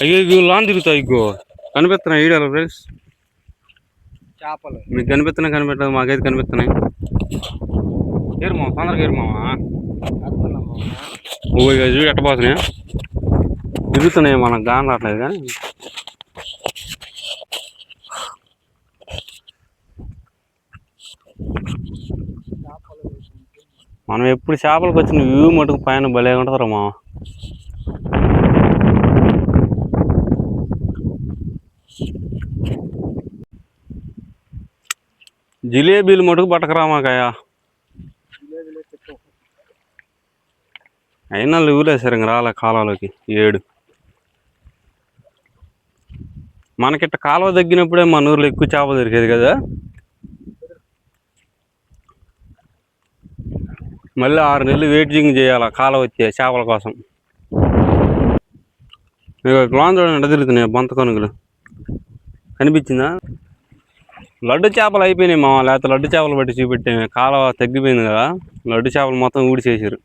అయ్యో ఇగో లాన్ తిరుగుతాయి ఇగో కనిపిస్తున్నాయి ఈడలు ఫ్రెండ్స్. చేపలు మీకు కనిపిస్తున్నాయి కనిపెట్టదు మాకైతే కనిపిస్తున్నాయి. ఏరు మామ తొందరగా ఏరు మామ. ఓ ఇక చూడు ఎట్టపోతున్నాయి తిరుగుతున్నాయి మనకు గానం రావట్లేదు కానీ. మనం ఎప్పుడు చేపలకు వచ్చిన వ్యూ మటుకు పైన భలే ఉంటుందిరా మామ. జిలేబీలు మటుకు పట్టకరామాకాయ అయినా ఊరేసారు ఇంక రాలే కాలువలోకి 7. మనకిట్ట కాలువ తగ్గినప్పుడే మన ఊర్లో ఎక్కువ చేపలు దొరికేది కదా. మళ్ళీ 6 నెలలు వెయిటింగ్ చేయాలి కాలువ వచ్చే చేపల కోసం. ఇక గ్లాన్ చూడండి ఎట్ట తిరుగుతున్నాయి బొంత కనుకలు కనిపించిందా. లడ్డు చేపలు అయిపోయినాయి మా లేకపోతే లడ్డు చేపలు బట్టి చూపెట్టే కాలువ తగ్గిపోయింది కదా. లడ్డు చేపలు మొత్తం ఊడిచేసారు.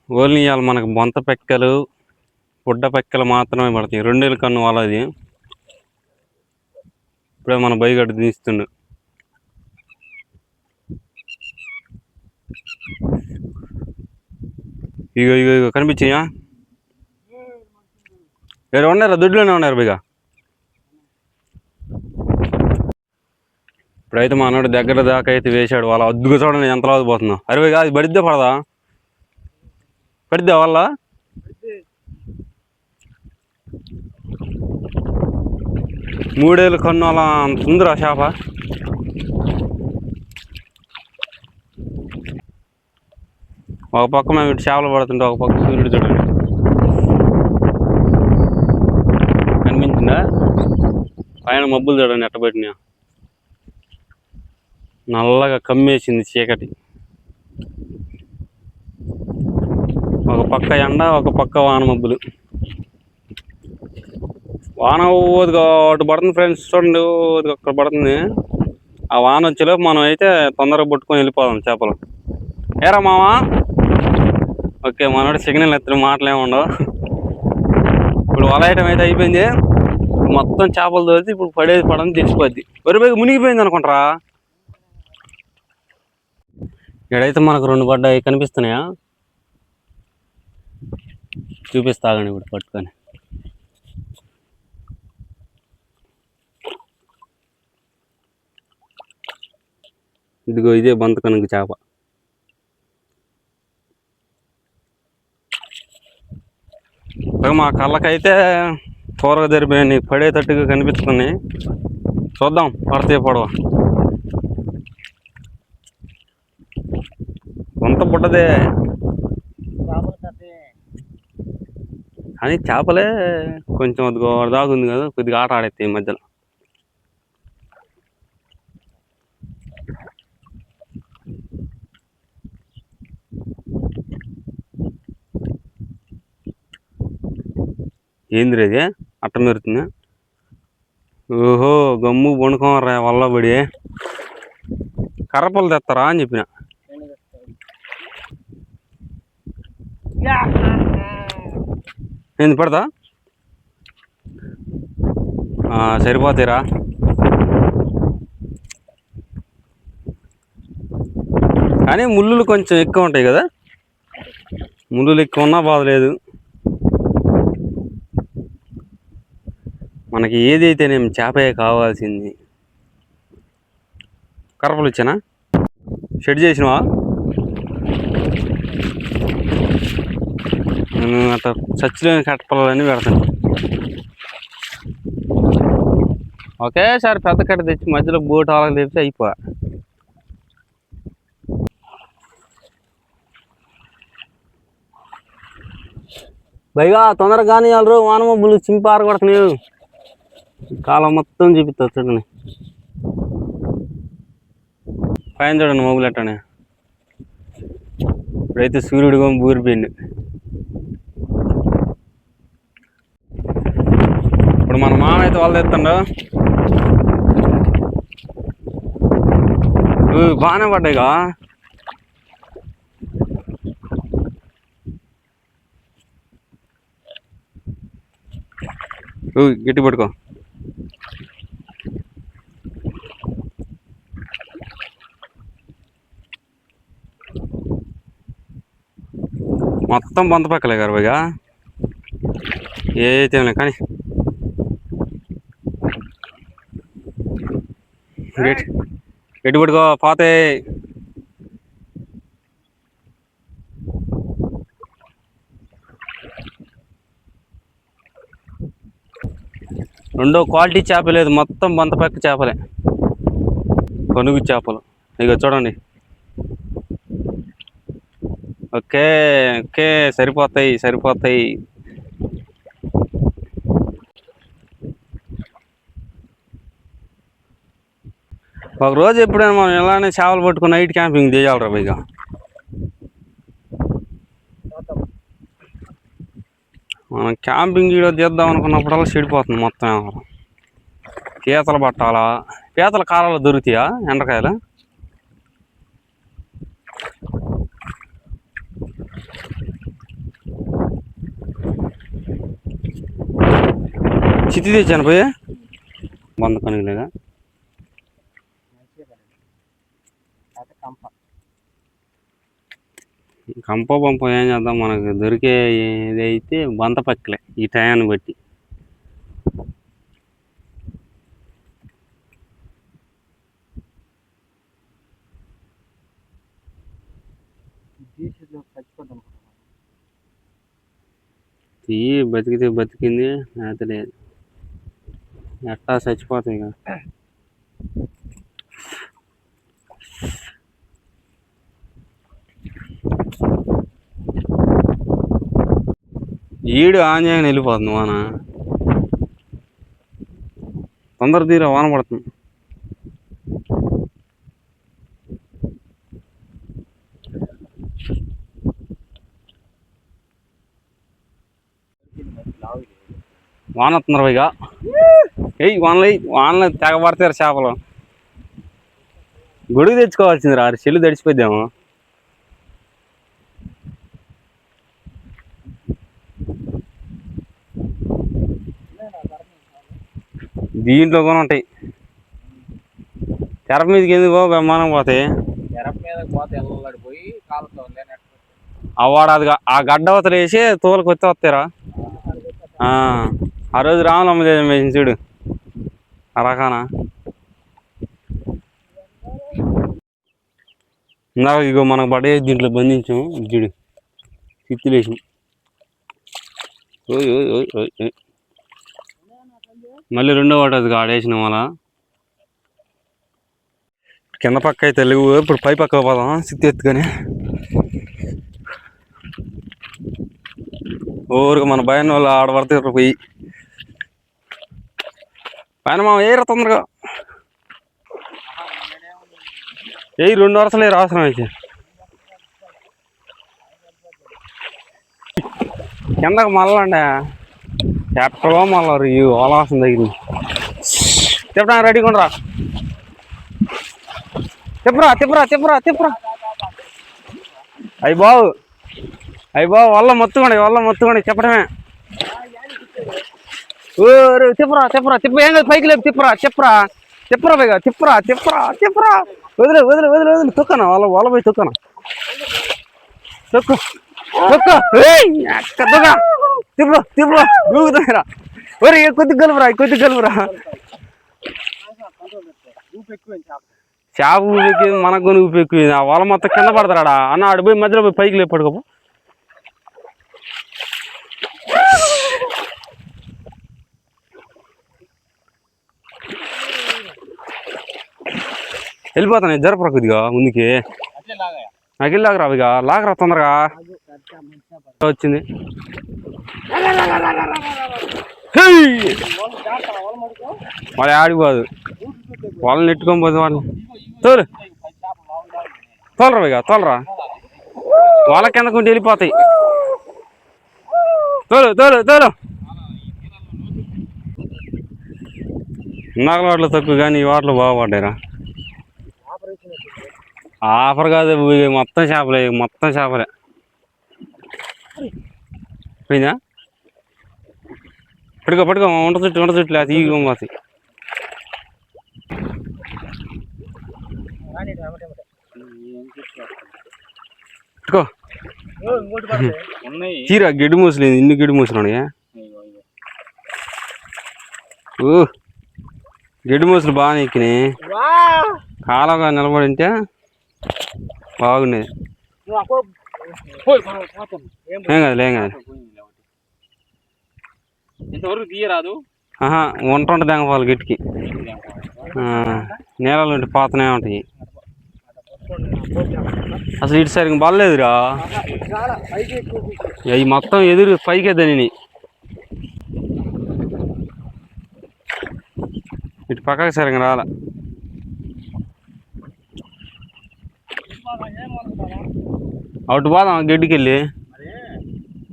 ఓన్లీ ఇవాళ మనకు బొంత పెక్కలు పుడ్డ పెక్కలు మాత్రమే పడతాయి. 2 నెలల కన్ను వాళ్ళది ఇప్పుడే మన బైగడ్డ తీస్తుండు. ఇగో ఇగో ఇగో కనిపించాయా. వేరే ఉన్నారా దొడ్లోనే ఉన్నారు బైగా. ఇప్పుడైతే మా అన్నాడు దగ్గర దాకా అయితే వేసాడు. వాళ్ళ అద్దుగా చూడండి ఎంత లాదు పోతుందో. అరే అది పడిద్దే పడదా పడిద్దా వాళ్ళ 3 ఏళ్ళ కన్ను అలా అంత ఉందిరా చేప. ఒక పక్క మేము ఇటు చేపలు పడుతుంటే ఒక పక్క సూర్యుడు చూడండి కనిపించిందా. పైన మబ్బులు చూడండి ఎట్టబెట్టినా నల్లగా కమ్మేసింది చీకటి. ఒక పక్క ఎండ ఒక పక్క వాన మబ్బులు. వాన అటు పడుతుంది ఫ్రెండ్స్ చూడండి అక్కడ పడుతుంది. ఆ వాన వచ్చేలోపు మనం అయితే తొందరగా పట్టుకొని వెళ్ళిపోదాం చేపలు. ఏరా మావా. ఓకే మనోడు సిగ్నల్ ఎత్తున మాటలు ఏముండవు. ఇప్పుడు వలయటం అయితే అయిపోయింది. మొత్తం చేపలు తోలితే ఇప్పుడు పడేది పడని తెలిసిపోద్ది. వరిపైకి మునిగిపోయింది అనుకుంటారా. ఇక్కడైతే మనకు 2 పడ్డాయి కనిపిస్తున్నాయా చూపిస్తాగండి ఇప్పుడు పట్టుకొని. ఇదిగో ఇదే బంత కనుక చేప. మా కళ్ళకైతే త్వరగా జరిపోయాయి పడేటట్టుగా కనిపిస్తున్నాయి. చూద్దాం పడతాయి పడవ. కొంత పుట్టదే కానీ చేపలే కొంచెం అది దాగుంది కదా కొద్దిగా ఆట ఆడేస్తాయి ఈ మధ్యలో. ఏందిరా ఇది అట్ట మెరుతుంది. ఓహో గమ్ము వండుకోమరా వల్ల పడి కర్రపళ్ళు తెస్తారా అని చెప్పిన. ఏంది పడతా సరిపోతాయిరా. కానీ ముళ్ళులు కొంచెం ఎక్కువ ఉంటాయి కదా. ముళ్ళులు ఎక్కువ ఉన్నా బాధలేదు. మనకి ఏదైతేనేమి చేపే కావాల్సింది. కర్రపలు ఇచ్చానా షెడ్ చేసినవా. నేను అట్లా చచ్చిలేని కట్టపల్లన్నీ పెడతాను. ఒకేసారి పెద్ద కట్ట తెచ్చి మధ్యలో బోటు ఆలకు తెచ్చి అయిపోయా. పైగా తొందరగా కానీ వాళ్ళు వాన మబ్బులు చింపారు కొడుతున్నాయి. కాలం మొత్తం చూపిస్తారు చూడండి. పైన చూడండి మబ్బులు ఎట్టనే. ఇప్పుడైతే సూర్యుడు కూడా బూరిపోయింది. ఇప్పుడు మన మామ అయితే వాళ్ళు తెస్తుండో బాగానే పడ్డాయిగా. గట్టి పట్టుకో. మొత్తం బంత పక్కలే గారు ఇక ఏ తినలే కానీ గట్టి పట్టుకో పోతే. రెండో క్వాలిటీ చేప లేదు, మొత్తం బంతపక్క చేపలే, కొనుగు చేపలు. ఇక చూడండి. ఓకే ఓకే, సరిపోతాయి సరిపోతాయి. ఒక రోజు ఎప్పుడైనా మనం ఇలానే చేపలు పట్టుకుని నైట్ క్యాంపింగ్ చేయాలరా ఇక. మనం క్యాంపింగ్ వీడియో తీద్దాం అనుకున్నప్పుడల్లా చెడిపోతుంది మొత్తం. ఎవరు పీతలు పట్టాలా? పీతల కాలాలు దొరుకుతాయా ఎండ్రకాయలు? చిత్తి తెచ్చాను పోయి వంద కనుగలేదా? కంప పంప ఏం చేద్దాం, మనకు దొరికే ఇదైతే బంత పక్కలే ఈ టయాన్ని బట్టి. తీయి బతికితే బతికింది, లేకపోతే లేదు. ఎట్టా చచ్చిపోతాయి కదా. ఈడు ఆంజనేయం వెళ్ళిపోతుంది వాన. తొందర తీరా, వాన పడుతుంది. వాన వస్తున్నారు ఇక. వానలు తెగ పడతారు చేపలు. గొడుగు తెచ్చుకోవాల్సింది రా, చెల్లు తడిచిపోద్దాము. దీంట్లో కూడా ఉంటాయి. తెరప మీదకి ఎందుకు బ్రహ్మాండం పోతాయి. అవాడు అది ఆ గడ్డ అవతల వేసి తోలుకు వచ్చి వస్తారా. ఆ రోజు రాములమ్మ వేసింది చూడు ఆ రకాన. ఇందాక ఇగో మనకు పడే దీంట్లో బంధించాం చూడు, చిత్తులు వేసి. మళ్ళీ రెండో వాటి అది ఆడేసిన వాళ్ళ కింద పక్క అయితే లేవు. ఇప్పుడు పై పక్క పోదాం చిత్తి ఎత్తుకొని. ఊరికి మన భయం వాళ్ళు ఆడబడతారు పోయి పైన మా ఏర తొందరగా ఏ 2 వరుసలు ఏరు అవసరం అయితే. కిందకు మళ్ళండి ఎక్కడో మళ్ళీ ఈ ఓలాసం తగిలింది. చెప్పడా రెడీగా ఉండరా, తిప్పరా తిప్పరా తిప్పరా తిప్పరా. అయ్యి బావు వల్ల మొత్తుకోండి చెప్పడమే. ఓరు తిప్పరా తిప్పరా తిప్ప, ఏం కాదు పైకి లేపు తిప్పరా పైగా తిప్పరా. వదిలే తొక్కనా వాళ్ళ పోయి తొక్కనా తొక్కు తిప్పరా దూకుతారా. ఒరే కొద్ది కలుపురా చేప ఊపి మనకు కొని ఊపి ఎక్కువ. ఆ వల మొత్తం కింద పడతాడా అన్న, ఆడు పోయి మధ్యలో పోయి పైకి లేపు పడుకోపో. వెళ్ళిపోతాను జరపరా కొద్దిగా ముందుకి. నాకు లాగరా ఇక, లాగరా తొందరగా. వచ్చింది వాడు ఆడిపోదు, వాళ్ళని నెట్టుకొని పోతుంది. వాళ్ళని తోలరా ఇక వాళ్ళ కిందకుంటే వెళ్ళిపోతాయి. తోలు నాగల వాటిలో తక్కువ కానీ ఈ వాటిలో బాగుపడ్డాయిరా. ఆఫర్ కాదు, మొత్తం చేపలే పోయిందా. పట్టుకో వంట చుట్టూ లేదు ఈ పోతాయి. పట్టుకో చీర గడ్డి మూసలేదు, ఇన్ని గడ్డి మూసలున్నాయా? గడ్డి మూసలు బాగా ఎక్కినాయి. కాలంగా నిలబడి ఉంటే బాగున్నాయి. ఏం కాదు ఇంతవరకు తీయరాదు. వంట దెంగపాలి గట్టికి. నేలలు ఉంటే పోతనే ఉంటాయి. అసలు ఇటు సరిగ్గా బలలేదురా, అవి మొత్తం ఎదురు పైకే దానిని. ఇటు పక్కకి సరిగ్గా రాలా. అటు పోదాం గడ్డికి వెళ్ళి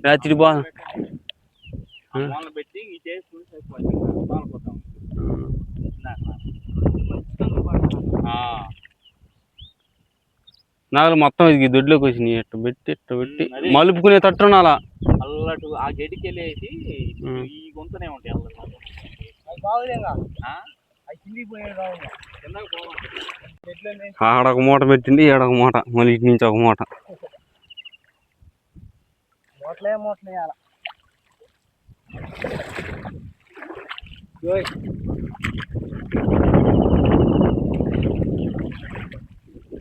రాత్రి పోదాం. పెట్టి నాగలు మొత్తం ఇది దొడ్లోకి వచ్చినాయి. ఎట్ట పెట్టి మలుపుకునే తట్టున్నాలా. అల్లటు ఆ గడికి వెళ్ళేసి ఈ గొంతనే ఉంటాయి. ఆడొక మూట పెట్టిండి, ఏడొక మూట, మళ్ళీ ఇటు నుంచి ఒక మూట.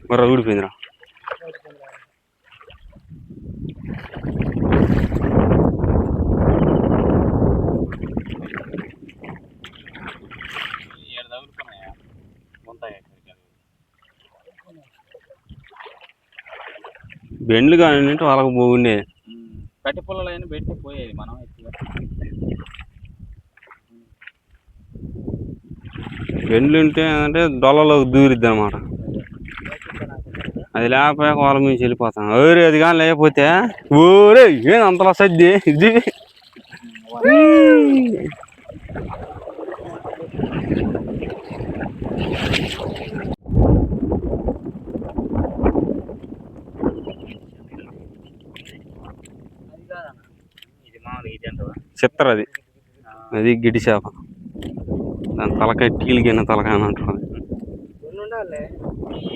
మర్ర ఊడిపోయిందిరా. బెండ్లు కానీ వాళ్ళకి బాగుండే. కట్టి పుల్లలైన పెట్టి పోయేది మనం. బెండ్లు ఉంటే అంటే డొల్లలో దూరిద్ది అనమాట. అది లేకపోయాక వాళ్ళ మీద వెళ్ళిపోతాం. ఓరే అది కానీ లేకపోతే ఓరే ఏం అంతలా సర్ది ఇది. చిత్తర అది గిడి చేప. దాని తలకాయ టీలిగిన తలకాయ అని అంటారు.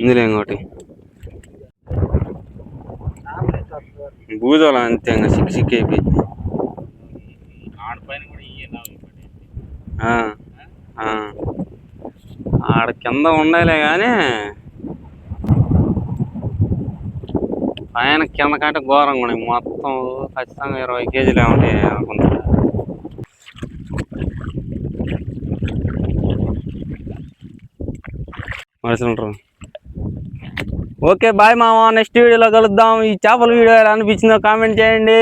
ఇందులో ఇంకోటి బూజోల అంతే, ఇంకా సిక్కి అయిపోయి. ఆడ కింద ఉండాలే కానీ పైన కింద కంటే ఘోరంగా ఉన్నాయి. మొత్తం ఖచ్చితంగా 20 కేజీలే ఉంటాయి అనుకుంటా. మనుషులు ఉంటారు. ఓకే బాయ్ మామ, నెక్స్ట్ వీడియోలో కలుద్దాం. ఈ చేపల వీడియో ఎలా అనిపించిందో కామెంట్ చేయండి.